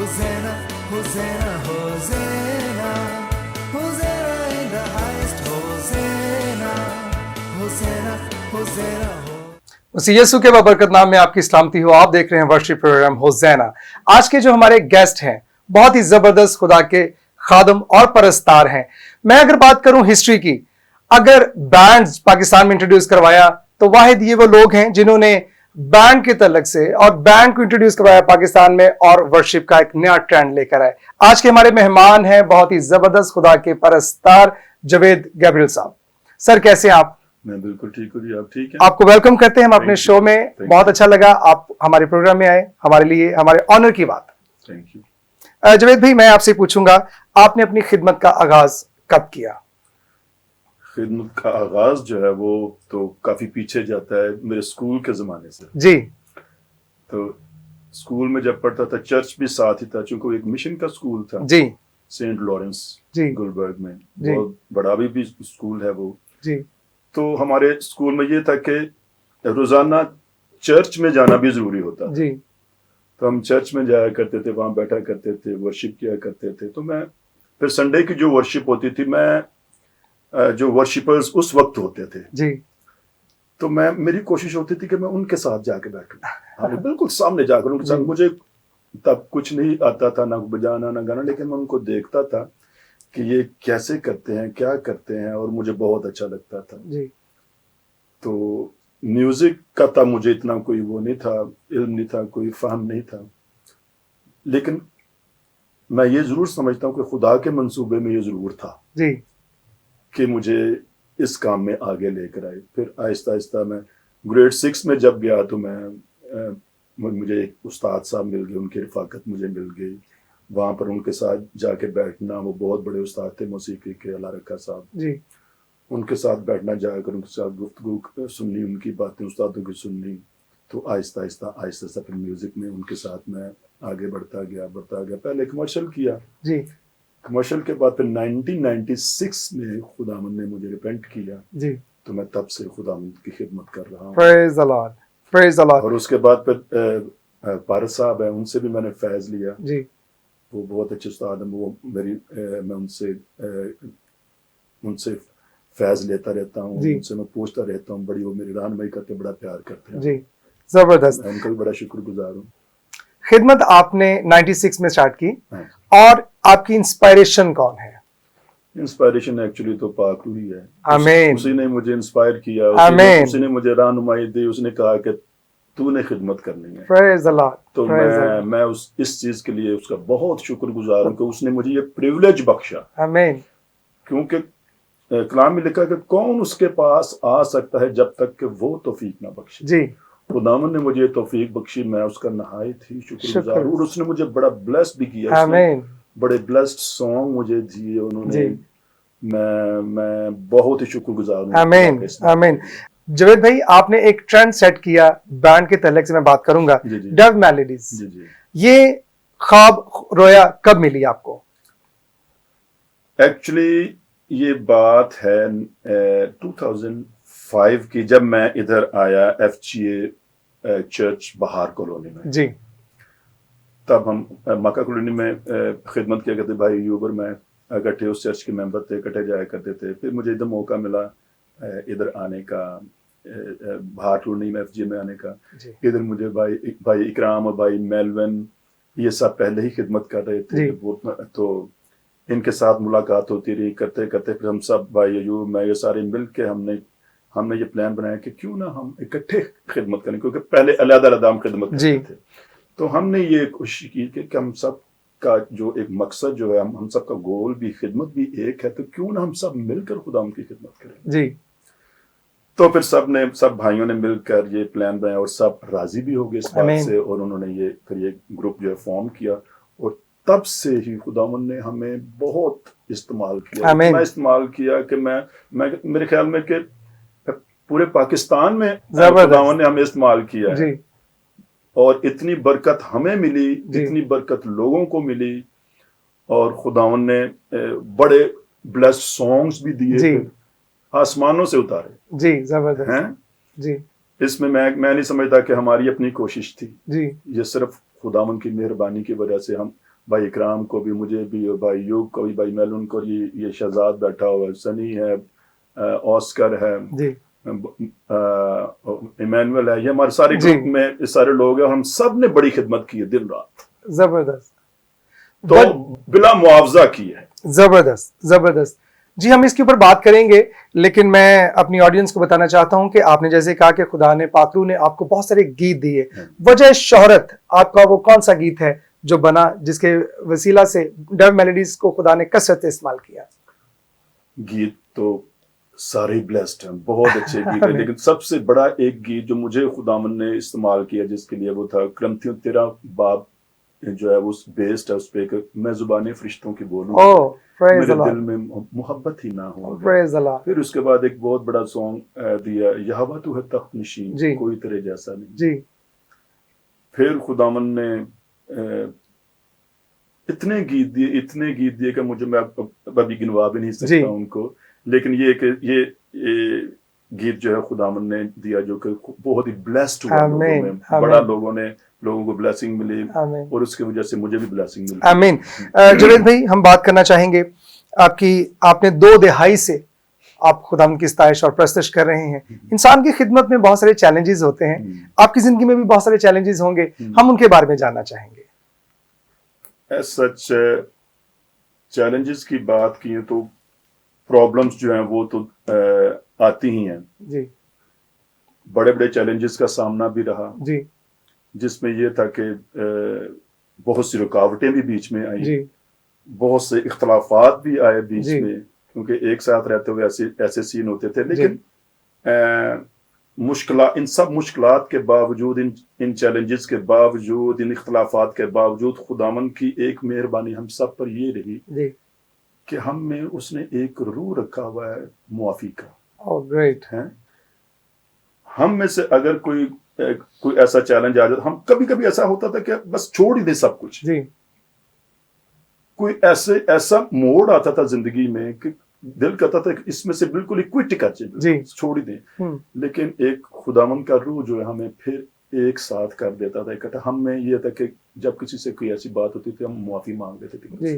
Hosanna, Hosanna, Hosanna, Hosanna in the highest, Hosanna, Hosanna, Hosanna. उसी यीशु के बरकत नाम में आपकी सलामती हो। आप देख रहे हैं वर्शिप प्रोग्राम होज़ैना। आज के जो हमारे गेस्ट हैं बहुत ही जबरदस्त खुदा के खादम और परस्तार हैं। मैं अगर बात करूं हिस्ट्री की, अगर बैंड्स पाकिस्तान में इंट्रोड्यूस करवाया तो वाहिद ये वो लोग हैं जिन्होंने बैंड के तलक से और बैंड को इंट्रोड्यूस करवाया पाकिस्तान में और वर्शिप का एक नया ट्रेंड लेकर आए। आज के हमारे मेहमान हैं बहुत ही जबरदस्त खुदा के परस्तार जवेद गैब्रियल साहब। सर कैसे हैं आप? मैं बिल्कुल ठीक हूँ जी, आप ठीक हैं? आपको वेलकम करते हैं हम अपने शो में। बहुत अच्छा लगा आप हमारे प्रोग्राम में आए, हमारे लिए हमारे ऑनर की बात। Thank you. जवेद भाई, मैं आपसे पूछूंगा आपने अपनी खिदमत का आगाज कब किया? खिदमत का आगाज जो है वो तो काफी पीछे जाता है, मेरे स्कूल के जमाने से। जी। तो स्कूल में जब पढ़ता था चर्च भी साथ ही था, चूंकि एक मिशन का स्कूल था जी, सेंट लॉरेंस जी, गुलबर्ग में, जी, बहुत बड़ा भी स्कूल है वो जी। तो हमारे स्कूल में ये था कि रोजाना चर्च में जाना भी जरूरी होता जी। तो हम चर्च में जाया करते थे, वहां बैठा करते थे, वर्शिप किया करते थे। तो मैं फिर संडे की जो वर्शिप होती थी, मैं जो वर्शिपर्स उस वक्त होते थे जी, तो मेरी कोशिश होती थी कि मैं उनके साथ जाके बैठूं, हाँ बिल्कुल सामने जाकर उनके साथ। मुझे तब कुछ नहीं आता था, ना बजाना ना गाना, लेकिन मैं उनको देखता था कि ये कैसे करते हैं, क्या करते हैं, और मुझे बहुत अच्छा लगता था जी। तो म्यूजिक का तब मुझे इतना कोई वो नहीं था, इल्म नहीं था, कोई फहम नहीं था, लेकिन मैं ये जरूर समझता हूँ कि खुदा के मंसूबे में ये जरूर था जी, कि मुझे इस काम में आगे लेकर आए। फिर आहिस्ता आहिस्ता मैं ग्रेड 6 में जब गया तो मुझे एक उस्ताद साहब मिल गए, उनकी रफाकत मुझे मिल गई। वहाँ पर उनके साथ जाके बैठना, वो बहुत बड़े उस्ताद थे मौसीकी के, अल्लाह रखा साहब जी। उनके साथ बैठना, जाकर उनके साथ गुफ्तगू सुननी, उनकी बातें उस्तादों की सुननी। तो आहिस्ता आहिस्ता फिर म्यूजिक में उनके साथ मैं आगे बढ़ता गया। पहले कमर्शियल किया जी, कमर्शियल के बाद फिर 1996 में खुदावंद ने मुझे रिपेंट किया जी। तो मैं तब से खुदावंद की खिदमत कर रहा हूँ। Praise the Lord, praise the Lord. और उसके बाद फिर पारस साहब है, उनसे भी मैंने फैज लिया। जी। वो बहुत अच्छे उस्ताद हैं, वो मैं उनसे फैज लेता रहता हूँ, उनसे मैं पूछता रहता हूँ, बड़ी वो मेरी रहनुमाई करते, बड़ा प्यार करते हैं जी, जबरदस्त। मैं उनका भी बड़ा शुक्रगुजार हूँ। खिदमत आपने 96 में स्टार्ट की हाँ। और आपकी इंस्पायरेशन कौन है? इंस्पायरेशन एक्चुअली तो पाक ही है। आमीन। उसी ने मुझे इंस्पायर किया, उसी ने मुझे रहनुमाई दी, उसने कहा कि तूने खिदमत करनी है। Praise the Lord. तो मैं इस चीज के लिए उसका बहुत शुक्रगुजार हूँ कि उसने मुझे ये प्रिविलेज बख्शा। आमीन। क्योंकि कलाम में लिखा कि कौन उसके पास आ सकता है जब तक कि वो तौफीक ना बख्शे। जी। खुदावन ने मुझे तौफीक बख्शी, मैं उसका नहायत ही शुक्रगुजार हूँ। और उसने मुझे बड़ा ब्लेस भी किया, आमीन। बड़े ब्लेस्ड सॉन्ग मुझे दिए उन्होंने। मैं बहुत ही शुक्रगुजार हूँ। आमीन, आमीन। जवेद भाई, आपने एक ट्रेंड सेट किया बैंड के तलक से मैं बात करूंगा, डव मेलोडीज। ये ख्वाब रोया कब मिली आपको? एक्चुअली ये बात है 2005 की, जब मैं इधर आया FGA चर्च बहार कॉलोनी में जी। तब हम मक्का कॉलोनी में खिदमत किया करते, भाई यूब और मैं इकट्ठे उस चर्च के मेंबर थे, इकट्ठे जाया करते थे। फिर मुझे इधर मौका मिला इधर आने का, बहार कॉलोनी में FGA में आने का। इधर मुझे भाई इकराम और भाई मेलविन ये सब पहले ही खिदमत कर रहे थे, तो इनके साथ मुलाकात होती रही, करते करते फिर हम सब भाई अयूब मैं ये सारे मिल के हमने ये प्लान बनाया कि क्यों ना हम इकट्ठे खिदमत करें, क्योंकि पहले अलग-अलग हम खिदमत करते थे। तो हमने ये कोशिश की कि हम सब का जो एक मकसद जो है, हम सब का गोल भी, खिदमत भी एक है, तो क्यों ना हम सब मिलकर खुदा की खिदमत करें। जी। तो फिर सब भाइयों ने मिलकर ये प्लान बनाया और सब राजी भी हो गए इस बात से, और उन्होंने ये ग्रुप जो है फॉर्म किया। और तब से ही खुदावन ने हमें बहुत इस्तेमाल किया, इतना इस्तेमाल किया कि मैं मेरे ख्याल में कि पूरे पाकिस्तान में खुदावन ने हमें इस्तेमाल किया है। और इतनी बरकत हमें मिली, इतनी बरकत लोगों को मिली, और खुदावन ने बड़े ब्लेस्ड सॉन्ग्स भी दिए, आसमानों से उतारे। जी, जबरदस्त हैं जी। इसमें मैं नहीं समझता कि हमारी अपनी कोशिश थी जी। ये सिर्फ खुदावन की मेहरबानी की वजह से بھائی اکرام کو بھی، مجھے بھی، اور بھائی یوگ کو بھی، بھائی میلن کو، یہ شہزاد بیٹھا ہوا ہے، سنی ہے، آسکر ہے، جی ایمینول ہے، یہ ہمارے سارے جی گروپ میں سارے لوگ ہیں، ہم سب نے بڑی خدمت کی ہے دن رات، زبردست تو بلا معاوضہ کی ہے. زبردست زبردست. جی ہم اس کے اوپر بات کریں گے، لیکن میں اپنی آڈینس کو بتانا چاہتا ہوں کہ آپ نے جیسے کہا کہ خدا نے پاکرو نے آپ کو بہت سارے گیت دیے، وجہ شہرت آپ کا وہ کون سا گیت ہے جو بنا جس کے وسیلہ سے ڈیو میلوڈیز کو خدا نے کثرت سے استعمال کیا؟ گیت تو سارے بلیسڈ ہیں، بہت اچھے گیت ہیں، لیکن سب سے بڑا ایک گیت جو مجھے خداوند نے استعمال کیا جس کے لیے وہ تھا کرنتھیوں 13 باب جو ہے وہ بیسڈ ہے اس پہ کہ میں زبانیں فرشتوں کی بولوں، میرے دل میں محبت ہی نہ ہو. پھر اس کے بعد ایک بہت بڑا سانگ دیا، یہوہ تو ہے تخت نشین، کوئی تیرے جیسا نہیں. جی پھر خداوند نے اتنے گیت دیے کہ مجھے، میں ابھی گنوا بھی نہیں سکتا ان کو، لیکن یہ کہ یہ گیت جو ہے خداوند نے دیا جو کہ بہت ہی بلیسڈ ہوا لوگوں میں، بڑا لوگوں کو بلیسنگ ملی، اور اس کی وجہ سے مجھے بھی بلیسنگ ملی. آمین. جاوید بھائی ہم بات کرنا چاہیں گے آپ نے 2 دہائی سے آپ خداوند کی ستائش اور پرستش کر رہے ہیں. انسان کی خدمت میں بہت سارے چیلنجز ہوتے ہیں، آپ کی زندگی میں بھی بہت سارے چیلنجز ہوں گے، ہم ان کے بارے میں جاننا چاہیں گے. سچ چیلنجز کی بات کی تو پرابلمز جو ہیں وہ تو آتی ہی ہیں. جی بڑے بڑے چیلنجز کا سامنا بھی رہا، جی جس میں یہ تھا کہ بہت سی رکاوٹیں بھی بیچ میں آئیں، جی بہت سے اختلافات بھی آئے بیچ میں، کیونکہ ایک ساتھ رہتے ہوئے ایسے سین ہوتے تھے. لیکن ان سب مشکلات کے باوجود، ان چیلنجز کے باوجود، ان اختلافات کے باوجود، خداوند کی ایک مہربانی ہم سب پر یہ رہی کہ ہم میں اس نے ایک روح رکھا ہوا ہے معافی کا. گریٹ. ہم میں سے اگر کوئی ایسا چیلنج آ جاتا، ہم کبھی ایسا ہوتا تھا کہ بس چھوڑ ہی دیں سب کچھ. جی کوئی ایسا موڑ آتا تھا زندگی میں کہ دل کرتا تھا کہ اس میں سے بالکل ہی کوئٹ کر چاہیے، چھوڑ ہی دیں. لیکن ایک خداوند کا روح جو ہے ہمیں پھر ایک ساتھ کر دیتا تھا اکٹھا. ہم میں یہ تھا کہ جب کسی سے کوئی ایسی بات ہوتی تھی ہم معافی مانگ دیتے تھے،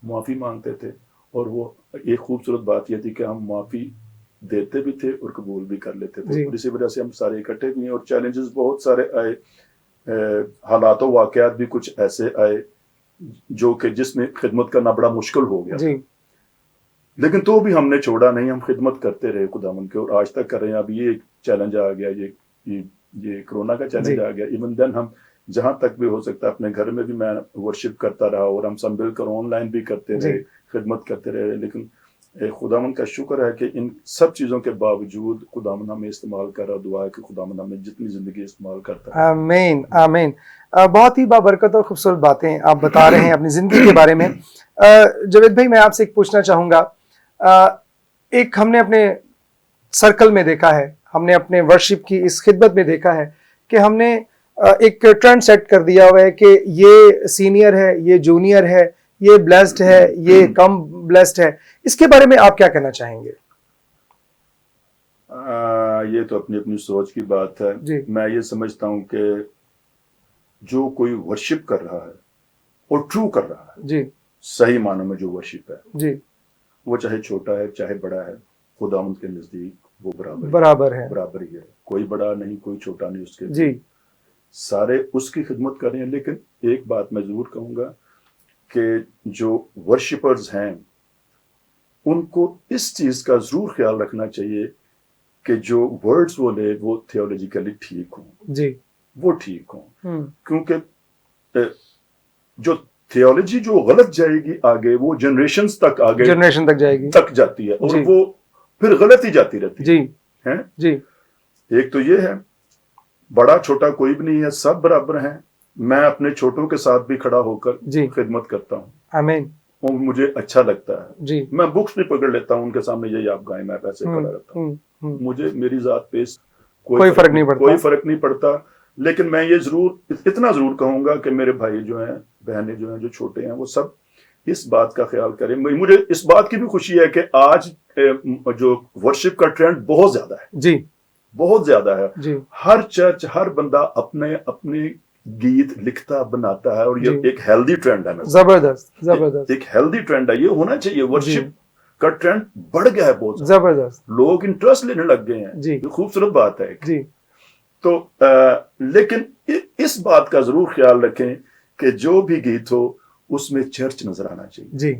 معافی مانگتے تھے، اور وہ ایک خوبصورت بات یہ تھی کہ ہم معافی دیتے بھی تھے اور قبول بھی کر لیتے تھے. اور اسی وجہ سے ہم سارے اکٹھے بھی ہیں. اور چیلنجز بہت سارے آئے، حالات و واقعات بھی کچھ ایسے آئے جو کہ جس میں خدمت کرنا بڑا مشکل ہو گیا، لیکن تو بھی ہم نے چھوڑا نہیں، ہم خدمت کرتے رہے خداوند کے، اور آج تک کر رہے ہیں. اب یہ چیلنج آ گیا، یہ کرونا کا چیلنج آ گیا. ایون دین ہم جہاں تک بھی ہو سکتا اپنے گھر میں بھی میں ورشپ کرتا رہا، اور ہم سب مل کر آن لائن بھی کرتے رہے، خدمت کرتے رہے. لیکن خداوند کا شکر ہے کہ ان سب چیزوں کے باوجود خداوند ہمیں استعمال کر رہا. دعا ہے کہ خداوند ہمیں جتنی زندگی استعمال کرتا ہے. آمین آمین. بہت ہی بابرکت اور خوبصورت باتیں آپ بتا رہے ہیں اپنی زندگی کے بارے میں. جاوید بھائی میں آپ سے ایک پوچھنا چاہوں گا، ایک ہم نے اپنے سرکل میں دیکھا ہے، ہم نے اپنے ورشپ کی اس خدمت میں دیکھا ہے کہ ہم نے ایک ٹرینڈ سیٹ کر دیا ہوا ہے کہ یہ سینئر ہے، یہ جونیئر ہے، یہ بلیسڈ ہے، یہ کم بلیسڈ ہے. اس کے بارے میں آپ کیا کہنا چاہیں گے؟ یہ تو اپنی اپنی سوچ کی بات ہے. میں یہ سمجھتا ہوں کہ جو کوئی ورشپ کر رہا ہے اور ٹرو کر رہا ہے، صحیح معنوں میں جو ورشپ ہے، وہ چاہے چھوٹا ہے چاہے بڑا ہے، خداوند کے نزدیک وہ برابر ہی ہے. کوئی بڑا نہیں کوئی چھوٹا نہیں، اس کے سارے اس کی خدمت کر رہے ہیں. لیکن ایک بات میں ضرور کہوں گا کہ جو ورشپرز ہیں ان کو اس چیز کا ضرور خیال رکھنا چاہیے کہ جو ورڈز وہ لے وہ تھیولوجیکلی ٹھیک ہوں، وہ ٹھیک ہوں. کیونکہ جو تھیولوجی جو غلط جائے گی آگے، وہ جنریشنز تک جاتی ہے، اور وہ پھر غلط ہی جاتی رہتی ہے. ایک تو یہ ہے بڑا چھوٹا کوئی بھی نہیں ہے، سب برابر ہیں. میں اپنے چھوٹوں کے ساتھ بھی کھڑا ہو کر خدمت کرتا ہوں. آمین. اور مجھے اچھا لگتا ہے. میں بکس بھی پکڑ لیتا ہوں ان کے سامنے، یہی آپ گائیں، میں پیسے کھڑا رہتا ہوں. مجھے میری ذات پہ کوئی فرق نہیں پڑتا. لیکن میں یہ اتنا ضرور کہوں گا کہ میرے بھائی جو ہیں، بہنیں جو ہیں، جو چھوٹے ہیں، وہ سب اس بات کا خیال کریں. مجھے اس بات کی بھی خوشی ہے کہ آج جو ورشپ کا ٹرینڈ بہت زیادہ ہے، بہت زیادہ ہے. ہر چرچ، ہر بندہ اپنے गीत लिखता बनाता है और ये जी। एक हेल्दी ट्रेंड है। जबरदस्त जबरदस्त एक हेल्दी ट्रेंड है, ये होना चाहिए। वर्शिप का ट्रेंड बढ़ गया है बहुत, जबरदस्त लोग इंटरेस्ट लेने लग गए हैं। जी। ये खूबसूरत बात है जी तो लेकिन इस बात का जरूर ख्याल रखें कि जो भी गीत हो उसमें चर्च नजर आना चाहिए, जी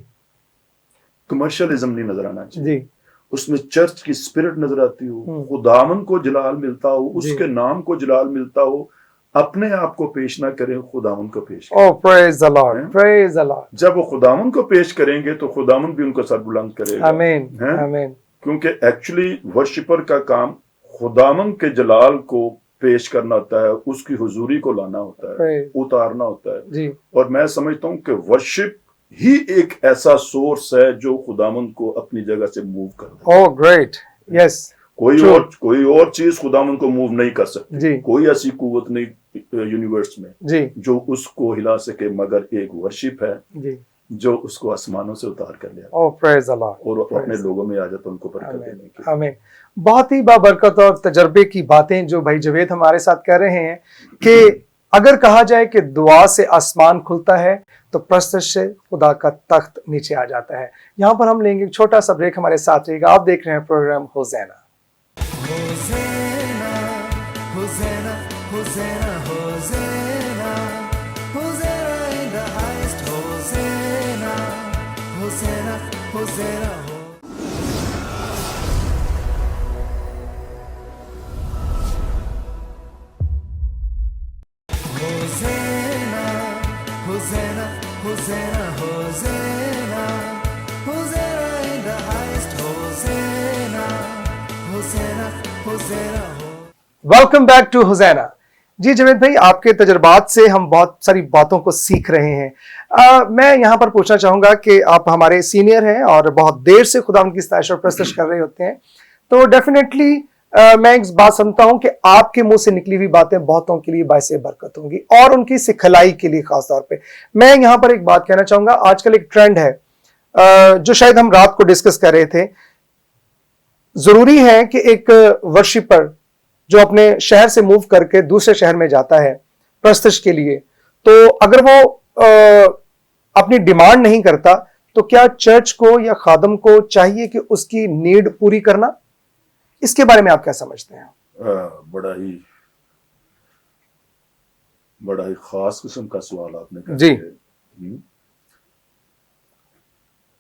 कमर्शियलिज्म नहीं नजर आना चाहिए, जी उसमें चर्च की स्पिरिट नजर आती हो, खुदावन को जलाल मिलता हो, उसके नाम को जलाल मिलता हो, अपने आप को पेश ना करें, खुदावन को पेश करें। Oh praise the Lord, praise the Lord. जब वो खुदावन को पेश करेंगे तो खुदावन भी उनको सर बुलंद करेगा। आमीन हैं? आमीन। क्योंकि एक्चुअली वर्शिपर का काम खुदावन के जलाल को पेश करना होता है, उसकी हुजूरी को लाना होता है, Praise. उतारना होता है। जी और मैं समझता हूँ कि वर्शिप ही एक ऐसा सोर्स है जो खुदावन को अपनी जगह से मूव करता है। Oh great, yes True. कोई और चीज खुदावन को मूव नहीं कर सकती। जी कोई ऐसी कुव्वत नहीं यूनिवर्स में जी जो उसको हिला सके, मगर एक वर्शिप है जी। जो उसको आसमानों से उतार कर लिया ओह प्रेज द लॉर्ड, और वो अपने लोगों में आ जाता उनको बरकत देने की। आमीन। बहुत ही बाबरकत और तजर्बे की बातें जो भाई जवेद हमारे साथ कह रहे हैं कि अगर कहा जाए कि दुआ से आसमान खुलता है तो प्रस्तुत से खुदा का तख्त नीचे आ जाता है। यहाँ पर हम लेंगे एक छोटा सा ब्रेक, हमारे साथ रहिएगा। आप देख रहे हैं programme होज़ैना। Hosanna, Hosanna, Hosanna, Hosanna, Hosanna in the highest. Hosanna, Hosanna, Hosanna. Hosanna, Hosanna, Hosanna, Hosanna, Hosanna in the highest. Hosanna, Hosanna, Hosanna. Welcome back to Hosanna. जी जवेद भाई, आपके तजर्बात से हम बहुत सारी बातों को सीख रहे हैं। मैं यहाँ पर पूछना चाहूँगा कि आप हमारे सीनियर हैं और बहुत देर से खुदा उनकी सताइश और प्रस्तुत कर रहे होते हैं, तो डेफिनेटली मैं एक बात समझता हूँ कि आपके मुंह से निकली हुई बातें बहुतों के लिए बायसे बरकत होंगी और उनकी सिखलाई के लिए खास तौर पे। मैं यहाँ पर एक बात कहना चाहूँगा, आजकल एक ट्रेंड है जो शायद हम रात को डिस्कस कर रहे थे। जरूरी है कि एक वर्शिपर जो अपने शहर से मूव करके दूसरे शहर में जाता है प्रस्तुत के लिए, तो अगर वो अपनी डिमांड नहीं करता तो क्या चर्च को या खादम को चाहिए कि उसकी नीड पूरी करना? इसके बारे में आप क्या समझते हैं? बड़ा ही खास किस्म का सवाल आपने कर जी।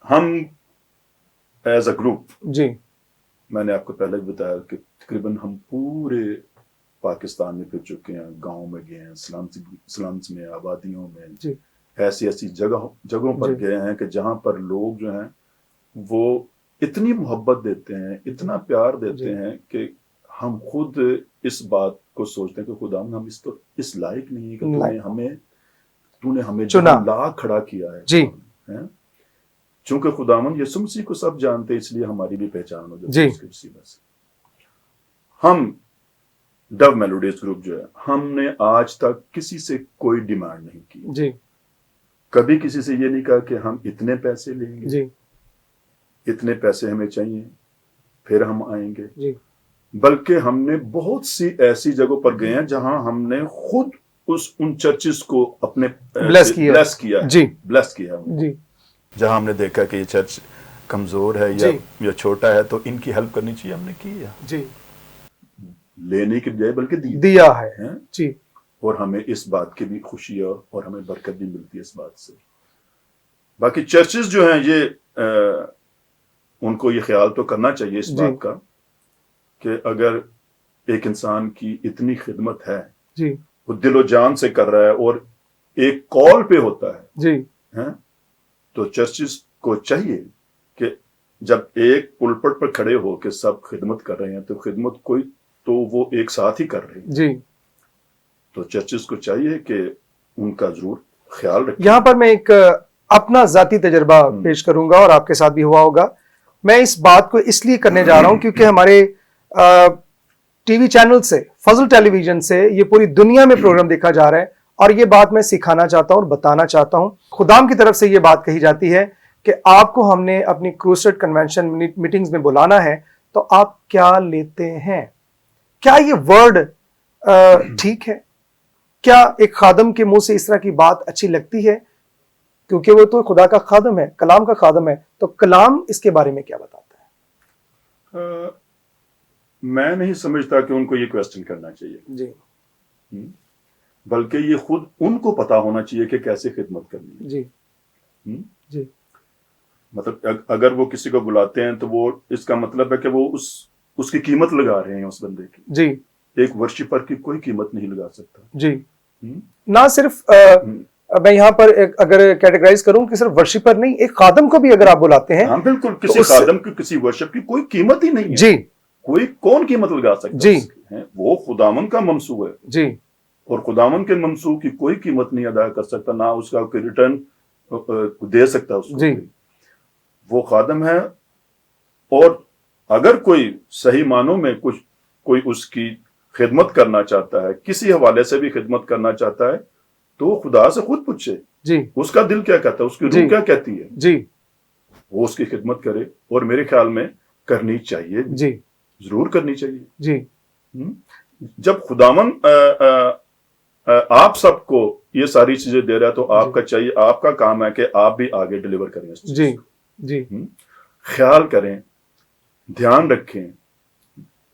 हम एज अ ग्रुप, जी मैंने आपको पहले भी बताया कि तकरीबन हम पूरे पाकिस्तान में फिर चुके हैं, गांव में गए हैं, स्लम्स में, आबादियों में, जी ऐसी जगहों पर गए हैं कि जहां पर लोग जो हैं वो इतनी मोहब्बत देते हैं, इतना प्यार देते हैं कि हम खुद इस बात को सोचते हैं कि खुदा हम इस लायक नहीं है कि तूने हमें चुना, ला खड़ा किया है जी। चूंकि खुदावन यीशु मसीह को सब जानते, इसलिए हमारी भी पहचान हो जाती है उसकी वसीला से। हम डव मेलोडीज ग्रुप जो है, हमने आज तक किसी से कोई डिमांड नहीं की जी। कभी किसी से ये नहीं कहा कि हम इतने पैसे लेंगे जी। इतने पैसे हमें चाहिए फिर हम आएंगे जी। बल्कि हमने बहुत सी ऐसी जगहों पर गए हैं जहां हमने खुद उन चर्चेस को अपने ब्लेस किया जी, ब्लेस किया जी। जहां हमने देखा कि ये चर्च कमजोर है या छोटा है तो इनकी हेल्प करनी चाहिए, हमने की है जी। लेने की बजाय बल्कि दिया है जी। और हमें इस बात की भी खुशी है और हमें बरकत भी मिलती है इस बात से। बाकी चर्चेस जो हैं ये उनको ये ख्याल तो करना चाहिए इस बात का कि अगर एक इंसान की इतनी खिदमत है जी, वो दिलो जान से कर रहा है और एक कॉल पे होता जी है तो चर्चेस को चाहिए कि जब एक पुलपट पर खड़े हो के सब खिदमत कर रहे हैं तो खिदमत कोई तो वो एक साथ ही कर रहे हैं जी। तो चर्चेस को चाहिए कि उनका जरूर ख्याल रखें। यहाँ पर मैं एक अपना जाती तजर्बा पेश करूंगा और आपके साथ भी हुआ होगा। मैं इस बात को इसलिए करने जा रहा हूं क्योंकि हमारे टीवी चैनल से, फजल टेलीविजन से ये पूरी दुनिया में प्रोग्राम देखा जा रहा है और ये बात मैं सिखाना चाहता हूं और बताना चाहता हूं। खुदाम की तरफ से ये बात कही जाती है कि आपको हमने अपनी क्रूसेड कन्वेंशन मीटिंग्स में बुलाना है तो आप क्या लेते हैं? क्या ये वर्ड ठीक है? کیا ایک خادم کے منہ سے اس طرح کی بات اچھی لگتی ہے؟ کیونکہ وہ تو خدا کا خادم ہے، کلام کا خادم ہے، تو کلام اس کے بارے میں کیا بتاتا ہے؟ میں نہیں سمجھتا کہ ان کو یہ کویسچن کرنا چاہیے، جی بلکہ یہ خود ان کو پتا ہونا چاہیے کہ کیسے خدمت کرنی ہے۔ جی جی مطلب اگر وہ کسی کو بلاتے ہیں تو وہ اس کا مطلب ہے کہ وہ اس کی قیمت لگا رہے ہیں اس بندے کی۔ جی ایک ورشپر کی کوئی قیمت نہیں لگا سکتا۔ جی نہ صرف میں یہاں پر اگر کیٹیگرائز کروں کہ صرف ورشپر نہیں، ایک خادم کو بھی اگر آپ بلاتے ہیں، ہاں بالکل، کسی خادم کی کسی ورشپ کی کوئی قیمت ہی نہیں ہے۔ جی کوئی کون قیمت لگا سکتا جی ہے؟ وہ خداوند کا ممسوح ہے، جی اور خداوند کے ممسوح کی کوئی قیمت نہیں ادا کر سکتا، نہ اس کا کوئی ریٹرن دے سکتا اس کو۔ جی وہ خادم ہے، اور اگر کوئی صحیح معنوں میں کوئی اس کی خدمت کرنا چاہتا ہے، کسی حوالے سے بھی خدمت کرنا چاہتا ہے، تو وہ خدا سے خود پوچھے جی اس کا دل کیا کہتا ہے، اس کی جی روح کیا کہتی ہے، جی وہ اس کی خدمت کرے، اور میرے خیال میں کرنی چاہیے، جی ضرور کرنی چاہیے۔ جی جب خداوند آپ سب کو یہ ساری چیزیں دے رہا ہے تو آپ کا چاہیے، آپ کا کام ہے کہ آپ بھی آگے ڈلیور کریں اس چیز جی کو۔ جی خیال کریں، دھیان رکھیں،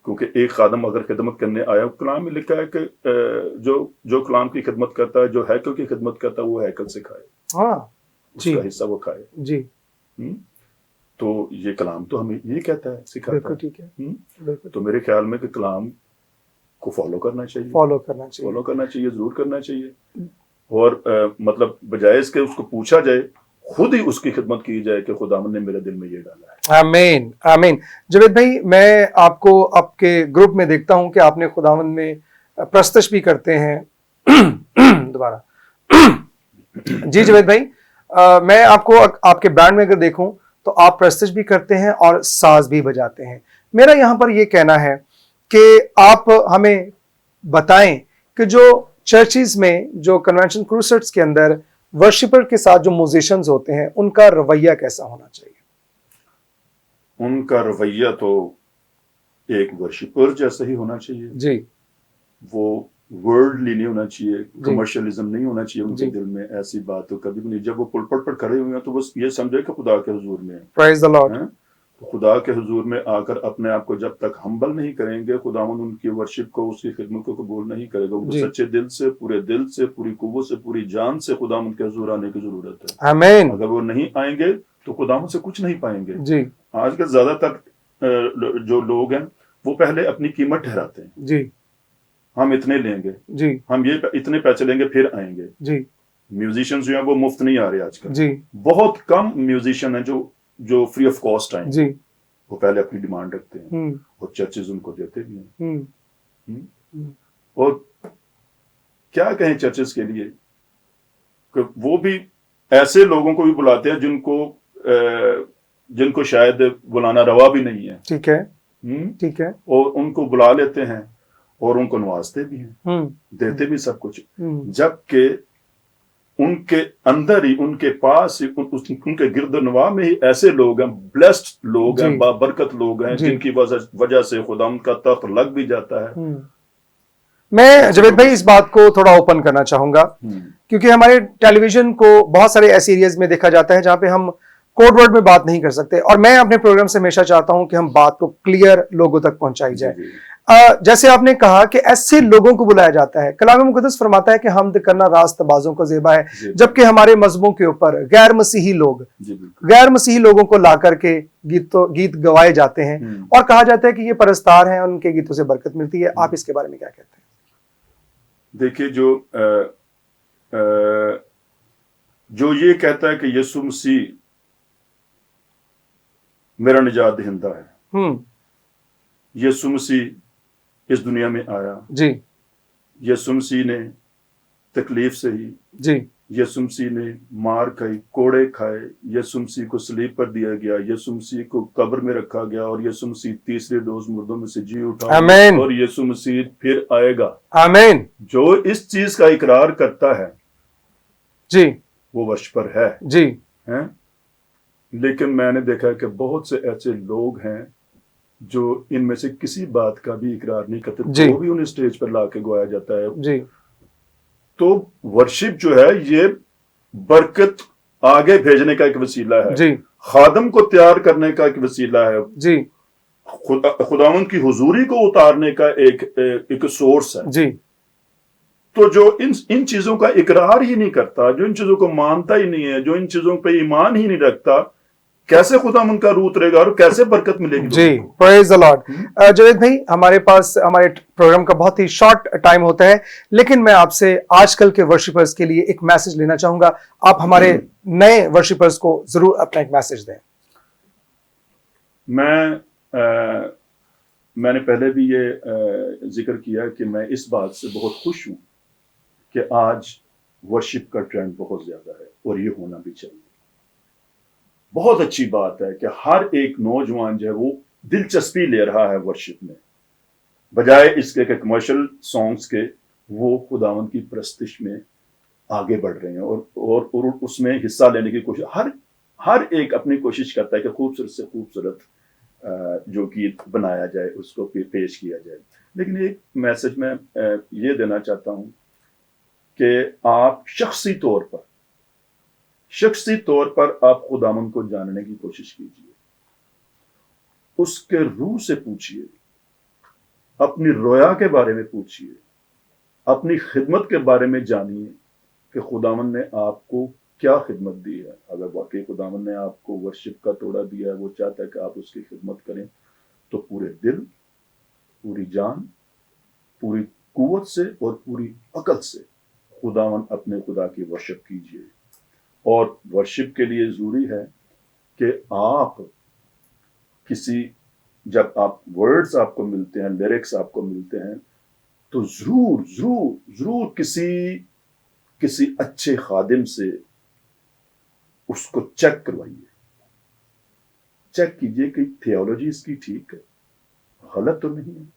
کیونکہ ایک خادم اگر خدمت کرنے آیا، کلام میں لکھا ہے کہ جو کلام کی خدمت کرتا ہے، جو ہیکل کی خدمت کرتا ہے، وہ ہیکل سے کھائے، ہاں اس جی کا حصہ وہ کھائے۔ جی تو یہ کلام تو ہمیں یہ کہتا ہے، سکھاتا بالکل ہے۔ ٹھیک ہے، بالکل تو میرے خیال میں کہ کلام کو فالو کرنا چاہیے، فالو کرنا چاہیے، فالو کرنا چاہیے، ضرور کرنا چاہیے، اور مطلب بجائے اس کے اس کو پوچھا جائے، خود ہی اس کی خدمت کی جائے کہ خداوند نے میرے دل میں یہ ڈالا ہے۔ آمین آمین۔ جاوید بھائی، میں آپ کو آپ کے گروپ میں دیکھتا ہوں کہ آپ نے خداوند میں پرستش بھی کرتے ہیں۔ دوبارہ جی جاوید بھائی، میں آپ کو آپ کے بینڈ میں اگر دیکھوں تو آپ پرستش بھی کرتے ہیں اور ساز بھی بجاتے ہیں۔ میرا یہاں پر یہ کہنا ہے کہ آپ ہمیں بتائیں کہ جو چرچز میں، جو کنونشن کروسیڈز کے اندر ورشپر کے ساتھ جو میوزیشنز ہوتے ہیں، ان کا رویہ کیسا ہونا چاہیے؟ ان کا رویہ تو ایک ورشپر جیسا ہی ہونا چاہیے، جی وہ ورلڈلی نہیں ہونا چاہیے، کمرشلزم نہیں ہونا چاہیے ان کے جی دل میں، ایسی بات تو کبھی بھی نہیں۔ جب وہ پلپٹ پر کھڑے ہوئے ہیں تو بس یہ سمجھے کہ خدا کے حضور میں ہیں۔ پرائز دی لارڈ۔ تو خدا کے حضور میں آ کر اپنے آپ کو جب تک ہمبل نہیں کریں گے، خداوند ان کی ورشپ کو، اس کی خدمت کو قبول نہیں کرے گا۔ وہ جی سچے دل سے، پورے دل سے، پوری قوت سے، پوری جان سے خداوند کے حضور آنے کی ضرورت ہے۔ آمین۔ اگر وہ نہیں آئیں گے تو خداوند سے کچھ نہیں پائیں گے۔ جی آج کل زیادہ تر جو لوگ ہیں وہ پہلے اپنی قیمت ٹھہراتے ہیں، جی ہم اتنے لیں گے، جی ہم یہ اتنے پیسے لیں گے پھر آئیں گے۔ جی میوزیشنز جو ہیں وہ مفت نہیں آ رہے آج کل، جی بہت کم میوزیشین ہیں جو فری آف کاسٹ آئیں، جی وہ پہلے اپنی ڈیمانڈ رکھتے ہیں، ہوں اور چرچز ان کو دیتے بھی ہیں۔ ہوں اور کیا کہیں چرچز کے لیے کہ وہ بھی ایسے لوگوں کو بھی بلاتے ہیں جن کو شاید بلانا روا بھی نہیں ہے، ٹھیک ہے ٹھیک ہے، اور ان کو بلا لیتے ہیں اور ان کو نوازتے بھی ہیں، ہوں دیتے بھی سب کچھ، ہوں جبکہ ان کے اندر ہی، ان کے پاس ہی، ان کے گرد و نواح میں ہی ایسے لوگ ہیں، بلیسڈ لوگ ہیں، جی بابرکت لوگ ہیں، جی جن کی وجہ سے خدا ان کا تخت لگ بھی جاتا ہے۔ میں جاوید بھائی اس بات کو تھوڑا اوپن کرنا چاہوں گا، کیونکہ ہمارے ٹیلی ویژن کو بہت سارے ایسے ایریاز میں دیکھا جاتا ہے جہاں پہ ہم کوڈ ورڈ میں بات نہیں کر سکتے، اور میں اپنے پروگرام سے ہمیشہ چاہتا ہوں کہ ہم بات کو کلیئر لوگوں تک پہنچائی جائے۔ جیسے آپ نے کہا کہ ایسے لوگوں کو بلایا جاتا ہے، کلام مقدس فرماتا ہے کہ حمد کرنا راست بازوں کو زیبا ہے، جبکہ ہمارے مذہبوں کے اوپر غیر مسیحی لوگ، غیر مسیحی لوگوں کو لا کر کے گیت گوائے جاتے ہیں، اور کہا جاتا ہے کہ یہ پرستار ہیں اور ان کے گیتوں سے برکت ملتی ہے۔ آپ اس کے بارے میں کیا کہتے ہیں؟ دیکھیے، جو یہ کہتا ہے کہ یسوع مسیح میرا نجات دہندہ ہے، یسوع مسیح اس دنیا میں آیا، جی یسوع مسیح نے تکلیف سہی، جی یسوع مسیح نے مار کھائی، کوڑے کھائے، یسوع مسیح کو صلیب پر دیا گیا، یسوع مسیح کو قبر میں رکھا گیا، اور یسوع مسیح تیسرے روز مردوں میں سے جی اٹھا، آمین، اور یسوع مسیح پھر آئے گا۔ آمین۔ جو اس چیز کا اقرار کرتا ہے جی وہ ورشپر ہے۔ جی ہیں، لیکن میں نے دیکھا کہ بہت سے ایسے لوگ ہیں جو ان میں سے کسی بات کا بھی اقرار نہیں کرتے، جی وہ بھی انہیں اسٹیج پر لا کے گوایا جاتا ہے، جی तो वर्शिप जो है ये बरकत आगे भेजने का एक वसीला है जी खादम को तैयार करने का एक वसीला है जी खुदावंद की हुजूरी को उतारने का एक सोर्स है जी तो जो इन चीजों का इकरार ही नहीं करता जो इन चीजों को मानता ही नहीं है जो इन चीजों पे ईमान ही नहीं रखता कैसे खुदावंद का रूह उतरेगा और कैसे बरकत मिलेगी जी प्रेज द लॉर्ड जावेद भाई हमारे पास हमारे प्रोग्राम का बहुत ही शॉर्ट टाइम होता है लेकिन मैं आपसे आजकल के वर्शिपर्स के लिए एक मैसेज लेना चाहूंगा आप हमारे नए वर्शिपर्स को जरूर अपना एक मैसेज दें मैंने पहले भी ये जिक्र किया कि मैं इस बात से बहुत खुश हूं कि आज वर्शिप का ट्रेंड बहुत ज्यादा है और ये होना भी चाहिए बहुत अच्छी बात है कि हर एक नौजवान जो है वो दिलचस्पी ले रहा है वर्शिप में बजाय इसके कि कमर्शियल सॉन्ग्स के वो खुदावंद की प्रस्तिश में आगे बढ़ रहे हैं और उसमें हिस्सा लेने की कोशिश हर एक अपनी कोशिश करता है कि खूबसूरत से खूबसूरत जो गीत बनाया जाए उसको पेश किया जाए लेकिन एक मैसेज मैं ये देना चाहता हूं कि आप शख्सी तौर पर आप खुदावंद को जानने की कोशिश कीजिए उसके रूह से पूछिए अपनी रोया के बारे में पूछिए अपनी खिदमत के बारे में जानिए कि खुदावंद ने आपको क्या खिदमत दी है अगर वाकई खुदावंद ने आपको वर्शिप का तोड़ा दिया है वो चाहता है कि आप उसकी खिदमत करें तो पूरे दिल पूरी जान पूरी कुव्वत से और पूरी अकल से खुदावंद अपने खुदा की वर्शिप कीजिए और वर्शिप के लिए जरूरी है कि आप जब आप वर्ड्स आपको मिलते हैं लिरिक्स आपको मिलते हैं तो जरूर किसी अच्छे खादिम से उसको चेक करवाइए चेक कीजिए कि थियोलॉजी इसकी ठीक है गलत तो नहीं है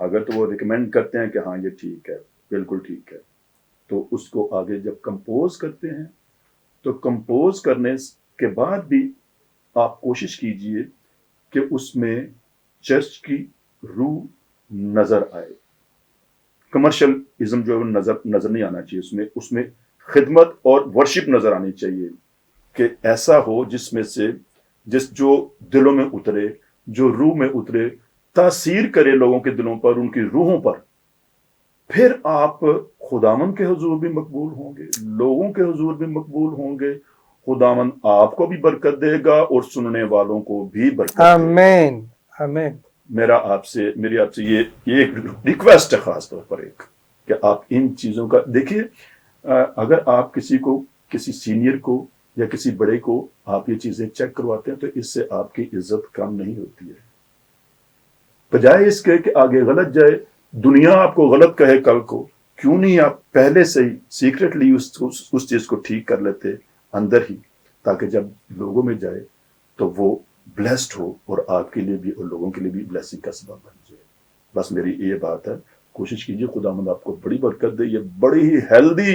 अगर तो वो रिकमेंड करते हैं कि हाँ ये ठीक है बिल्कुल ठीक है तो उसको आगे जब कंपोज करते हैं तो कंपोज करने के बाद भी आप कोशिश कीजिए कि उसमें चर्च की रूह नजर आए कमर्शियलिज्म जो है नजर नहीं आना चाहिए उसमें खिदमत और वर्शिप नजर आनी चाहिए कि ऐसा हो जिसमें से जो दिलों में उतरे जो रूह में उतरे तासीर करे लोगों के दिलों पर उनकी रूहों पर फिर आप खुदावंद के हुजूर भी मकबूल होंगे लोगों के हुजूर भी मकबूल होंगे खुदावंद आपको भी बरकत देगा और सुनने वालों को भी बरकत आमीन आमीन मेरी आपसे ये एक रिक्वेस्ट है खास तौर पर एक कि आप इन चीजों का देखिए अगर आप किसी सीनियर को या किसी बड़े को आप ये चीजें चेक करवाते हैं तो इससे आपकी इज्जत कम नहीं होती है बजाय इसके कि आगे गलत जाए दुनिया आपको गलत कहे कल को क्यों नहीं आप पहले से ही सीक्रेटली उस चीज को ठीक कर लेते अंदर ही ताकि जब लोगों में जाए तो वो ब्लेस्ड हो और आपके लिए भी और लोगों के लिए भी ब्लेसिंग का सबब बन जाए बस मेरी ये बात है कोशिश कीजिए खुदावंद आपको बड़ी बरकत दे ये बड़ी ही हेल्दी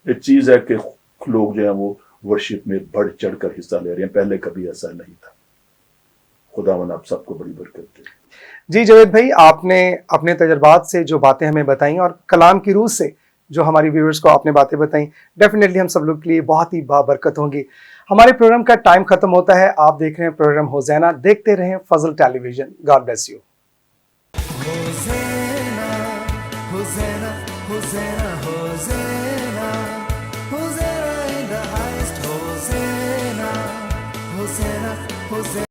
एक चीज है कि लोग जो है वो वर्शिप में बढ़ चढ़ कर हिस्सा ले रहे हैं पहले कभी ऐसा नहीं था खुदावंद आप सबको बड़ी बरकत दे जी जावेद भाई आपने अपने तजर्बात से जो बातें हमें बताई और कलाम की रूह से जो हमारी व्यूअर्स को आपने बातें बताई डेफिनेटली हम सब लोग के लिए बहुत ही बाबरकत होंगी हमारे प्रोग्राम का टाइम खत्म होता है आप देख रहे हैं प्रोग्राम होज़ैना देखते रहें Fazal television God bless you Hosanna Hosanna Hosanna Hosanna Hosanna in the highest Hosanna Hosanna होज़ैना